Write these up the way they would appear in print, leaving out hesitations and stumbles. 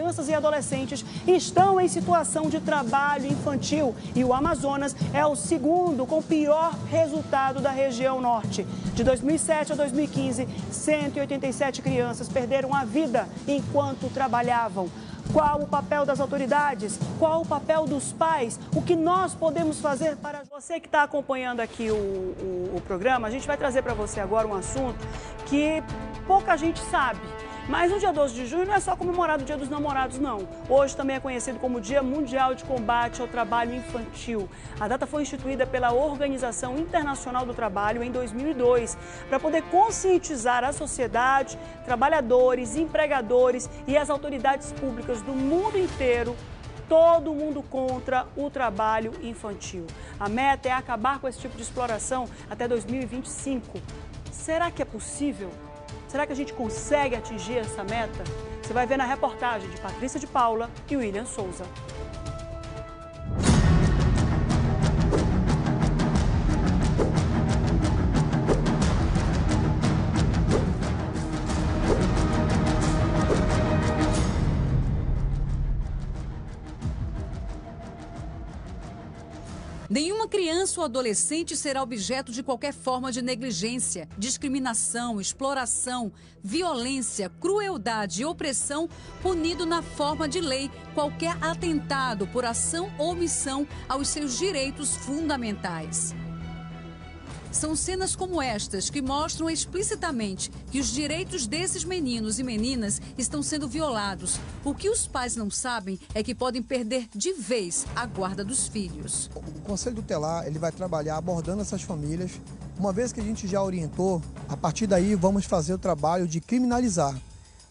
crianças e adolescentes estão em situação de trabalho infantil e o Amazonas é o segundo com pior resultado da região norte. De 2007 a 2015, 187 crianças perderam a vida enquanto trabalhavam. Qual o papel das autoridades? Qual o papel dos pais? O que nós podemos fazer para você que está acompanhando aqui o programa? A gente vai trazer para você agora um assunto que pouca gente sabe. Mas no dia 12 de junho não é só comemorado o Dia dos Namorados, não. Hoje também é conhecido como Dia Mundial de Combate ao Trabalho Infantil. A data foi instituída pela Organização Internacional do Trabalho em 2002, para poder conscientizar a sociedade, trabalhadores, empregadores e as autoridades públicas do mundo inteiro, todo mundo contra o trabalho infantil. A meta é acabar com esse tipo de exploração até 2025. Será que é possível? Será que a gente consegue atingir essa meta? Você vai ver na reportagem de Patrícia de Paula e William Souza. Nenhuma criança ou adolescente será objeto de qualquer forma de negligência, discriminação, exploração, violência, crueldade e opressão, punido na forma de lei qualquer atentado por ação ou omissão aos seus direitos fundamentais. São cenas como estas que mostram explicitamente que os direitos desses meninos e meninas estão sendo violados. O que os pais não sabem é que podem perder de vez a guarda dos filhos. O Conselho Tutelar ele vai trabalhar abordando essas famílias. Uma vez que a gente já orientou, a partir daí vamos fazer o trabalho de criminalizar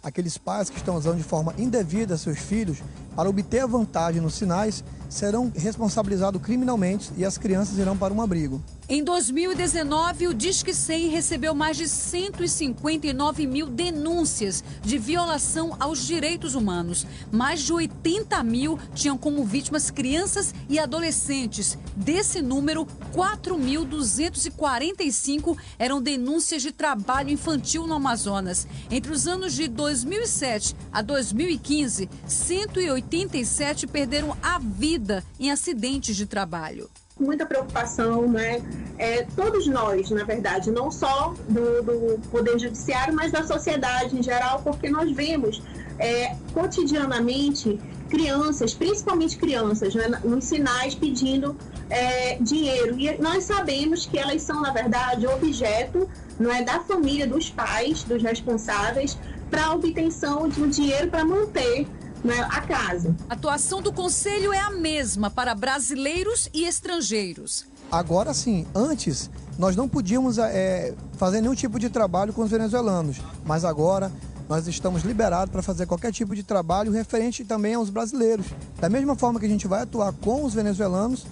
aqueles pais que estão usando de forma indevida seus filhos para obter vantagem nos sinais, serão responsabilizados criminalmente e as crianças irão para um abrigo. Em 2019, o Disque 100 recebeu mais de 159 mil denúncias de violação aos direitos humanos. Mais de 80 mil tinham como vítimas crianças e adolescentes. Desse número, 4.245 eram denúncias de trabalho infantil no Amazonas. Entre os anos de 2007 a 2015, 187 perderam a vida em acidentes de trabalho. Muita preocupação, né? Todos nós, na verdade, não só do Poder Judiciário, mas da sociedade em geral, porque nós vemos cotidianamente crianças, principalmente crianças, né, nos sinais pedindo dinheiro. E nós sabemos que elas são, na verdade, objeto, não é, da família, dos pais, dos responsáveis, para a obtenção de um dinheiro para manter a casa. A atuação do Conselho é a mesma para brasileiros e estrangeiros. Agora sim, antes nós não podíamos fazer nenhum tipo de trabalho com os venezuelanos, mas agora nós estamos liberados para fazer qualquer tipo de trabalho referente também aos brasileiros. Da mesma forma que a gente vai atuar com os venezuelanos,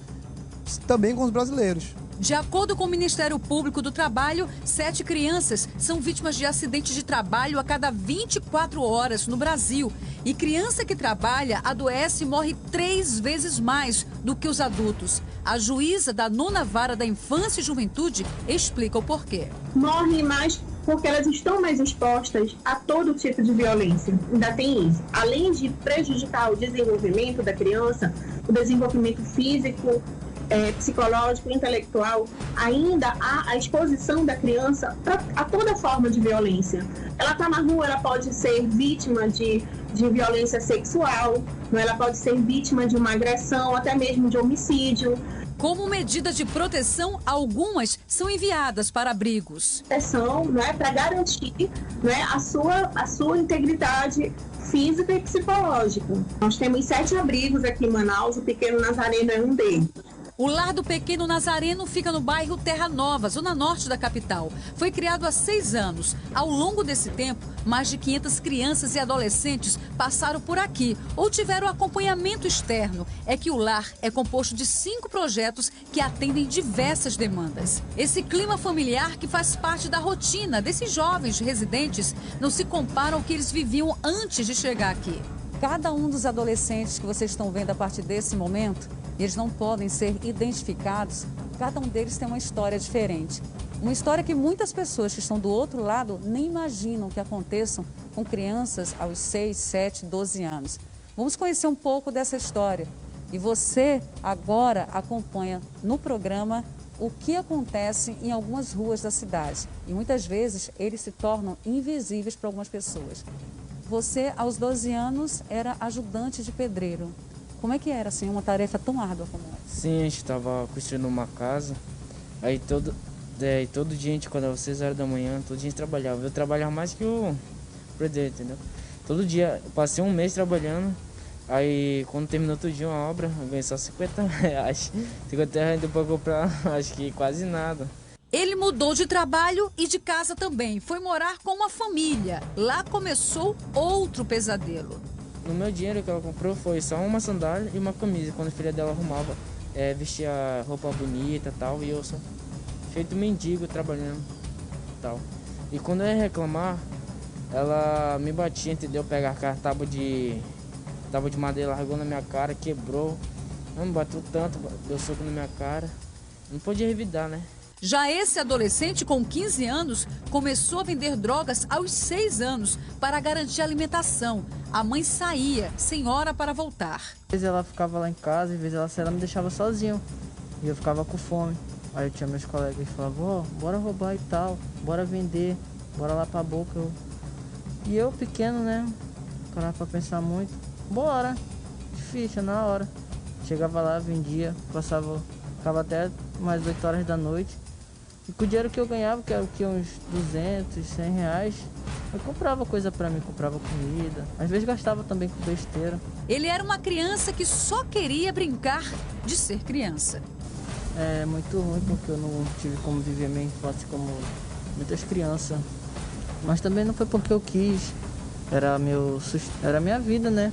também com os brasileiros. De acordo com o Ministério Público do Trabalho, 7 crianças são vítimas de acidentes de trabalho a cada 24 horas no Brasil. E criança que trabalha adoece e morre 3 vezes mais do que os adultos. A juíza da 9ª Vara da Infância e Juventude explica o porquê. Morrem mais porque elas estão mais expostas a todo tipo de violência. Ainda tem isso. Além de prejudicar o desenvolvimento da criança, o desenvolvimento físico, psicológico, intelectual, ainda há a exposição da criança a toda forma de violência. Ela está na rua, ela pode ser vítima de violência sexual, ela pode ser vítima de uma agressão, até mesmo de homicídio. Como medida de proteção, algumas são enviadas para abrigos. Proteção, para garantir a sua integridade física e psicológica. Nós temos 7 abrigos aqui em Manaus, o Pequeno Nazareno é um deles. O Lar do Pequeno Nazareno fica no bairro Terra Nova, zona norte da capital. Foi criado há 6 anos. Ao longo desse tempo, mais de 500 crianças e adolescentes passaram por aqui ou tiveram acompanhamento externo. É que o lar é composto de 5 projetos que atendem diversas demandas. Esse clima familiar que faz parte da rotina desses jovens residentes não se compara ao que eles viviam antes de chegar aqui. Cada um dos adolescentes que vocês estão vendo a partir desse momento, eles não podem ser identificados, cada um deles tem uma história diferente. Uma história que muitas pessoas que estão do outro lado nem imaginam que aconteçam com crianças aos 6, 7, 12 anos. Vamos conhecer um pouco dessa história. E você agora acompanha no programa o que acontece em algumas ruas da cidade. E muitas vezes eles se tornam invisíveis para algumas pessoas. Você, aos 12 anos, era ajudante de pedreiro. Como é que era, assim, uma tarefa tão árdua como essa? Sim, a gente estava construindo uma casa. Aí todo dia a gente acordava às 6 horas da manhã, todo dia a gente trabalhava. Eu trabalhava mais que o pedreiro, entendeu? Todo dia, eu passei um mês trabalhando. Aí, quando terminou todo dia uma obra, eu ganhei só 50 reais. 50 reais deu para comprar, acho que quase nada. Ele mudou de trabalho e de casa também. Foi morar com uma família. Lá começou outro pesadelo. No meu dinheiro que ela comprou foi só uma sandália e uma camisa. Quando a filha dela arrumava, vestia roupa bonita e tal. E eu só feito mendigo trabalhando e tal. E quando eu ia reclamar, ela me batia, entendeu? Pegar a tábua de madeira, largou na minha cara, quebrou. Não me bateu tanto, deu soco na minha cara. Não podia revidar, né? Já esse adolescente, com 15 anos, começou a vender drogas aos 6 anos para garantir a alimentação. A mãe saía, sem hora para voltar. Às vezes ela ficava lá em casa, às vezes ela me deixava sozinho. E eu ficava com fome. Aí eu tinha meus colegas que falavam, bora roubar e tal, bora vender, bora lá pra boca. E eu, pequeno, né, parava pra pensar muito. Bora, difícil, na hora. Chegava lá, vendia, ficava até mais 8 horas da noite. E com o dinheiro que eu ganhava, que era uns 200, 100 reais, eu comprava coisa pra mim, comprava comida. Às vezes gastava também com besteira. Ele era uma criança que só queria brincar de ser criança. É muito ruim porque eu não tive como viver minha infância como muitas crianças. Mas também não foi porque eu quis, era a minha vida, né?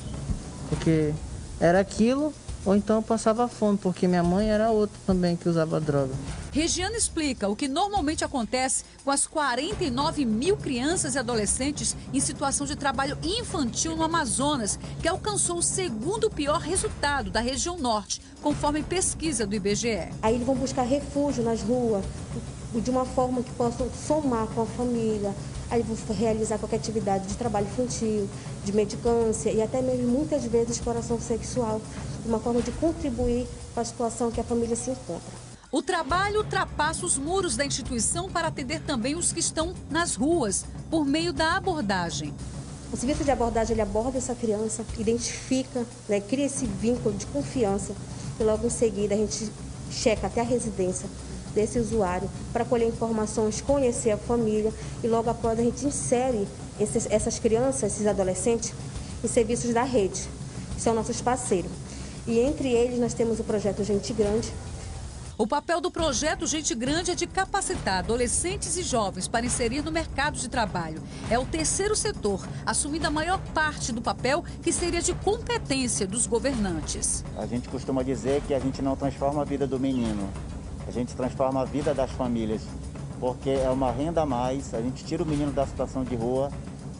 Porque era aquilo, ou então eu passava fome, porque minha mãe era outra também que usava droga. Regiane explica o que normalmente acontece com as 49 mil crianças e adolescentes em situação de trabalho infantil no Amazonas, que alcançou o segundo pior resultado da região norte, conforme pesquisa do IBGE. Aí eles vão buscar refúgio nas ruas, de uma forma que possam somar com a família. Aí vão realizar qualquer atividade de trabalho infantil, de mendicância e até mesmo muitas vezes exploração sexual, uma forma de contribuir para a situação que a família se encontra. O trabalho ultrapassa os muros da instituição para atender também os que estão nas ruas, por meio da abordagem. O serviço de abordagem, ele aborda essa criança, identifica, né, cria esse vínculo de confiança e logo em seguida a gente checa até a residência desse usuário para colher informações, conhecer a família e logo após a gente insere essas crianças, esses adolescentes, em serviços da rede, que são nossos parceiros. E entre eles nós temos o projeto Gente Grande. O papel do projeto Gente Grande é de capacitar adolescentes e jovens para inserir no mercado de trabalho. É o terceiro setor, assumindo a maior parte do papel que seria de competência dos governantes. A gente costuma dizer que a gente não transforma a vida do menino, a gente transforma a vida das famílias, porque é uma renda a mais, a gente tira o menino da situação de rua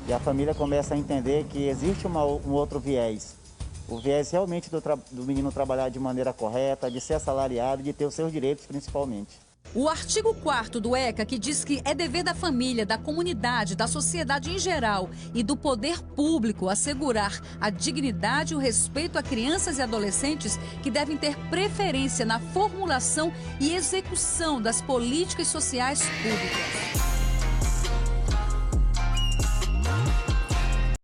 e a família começa a entender que existe um outro viés. O viés realmente do menino trabalhar de maneira correta, de ser assalariado, de ter os seus direitos principalmente. O artigo 4º do ECA, que diz que é dever da família, da comunidade, da sociedade em geral e do poder público assegurar a dignidade e o respeito a crianças e adolescentes que devem ter preferência na formulação e execução das políticas sociais públicas.